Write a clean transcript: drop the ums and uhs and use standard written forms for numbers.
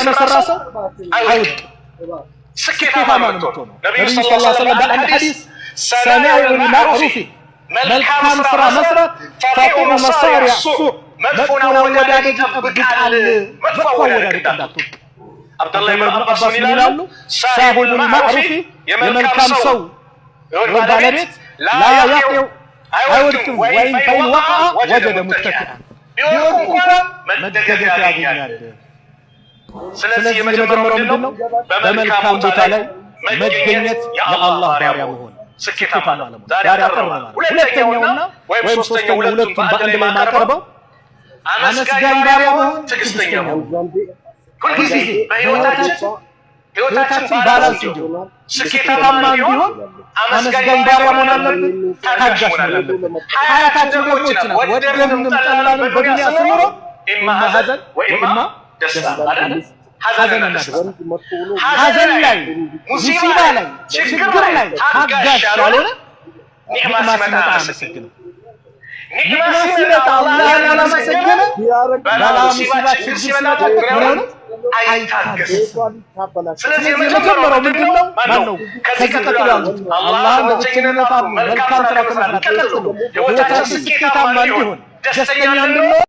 የሰራ ሰው አይወድቅ ስኬታማ ነው ነብዩ ሰለላሁ ዐለይሂ ወሰለም በሐዲስ ሰናኡል ማዕሩፍ መልካም ስራ መስራት ታቁሙ መሳሪያ መጥፎ ወዳጅ ይጠብቃል መጥፎ ወዳጅ ይጠብቃል አብዱላህ ኢብኑ አባስ ይላሉ ሳሂቡል ማዕሩፍ የመልካም ሰው ባለቤት ላ ያቂው አይወድቅም ወይም ፈይን ወቃ ወጀደ ሙተኪአ ቢወድቅ እንኳን መደገፊያ ያገኛል ስለዚህ የመጀመሪያው ምንድነው በመልካም ቦታ ላይ መገኘት የአላህ ባሪያ መሆን ስኬታማ ለመሆን ዛሬ አቀርበናል ሁለተኛውና ወይም ሶስተኛው ሁለቱን በአንድ ላይ ማቀርበው አመስጋኝ ባሪያ መሆን ትዕግስተኛ ሁልጊዜ በህይወታችን ባላንስ እንዲሆን ስኬታማ እንዲሆን አመስጋኝ ባሪያ መሆን አለብን ታጋሽ መሆን አለብን ሀያታችን ደግሞ ይችላል ወደንም ጠላንም በዱንያ ስኖር ኢማ ሐዘን ወኢማ ደስታ አይደል ሐዘን ላይ ሙሲባ ላይ ችግር ላይ ታጋሽ ያልሆነ ኒዕማ ሲመጣ አመሰግነው ኒዕማ ሲመጣ አላህን ያላመሰገነ በላ ሙሲባ ችግር ሲመጣ ነው አይታገስም ስለዚህ የመጀመሪያው ምንድነው ማነው ከዚህ ቀጥሎ አላህን በብቸኝነት አምኖ መልካም ስራ ከመስራት ቀጥሎ ህይወታችን ስኬታማ እንዲሆን ደስተኛ እንድንሆን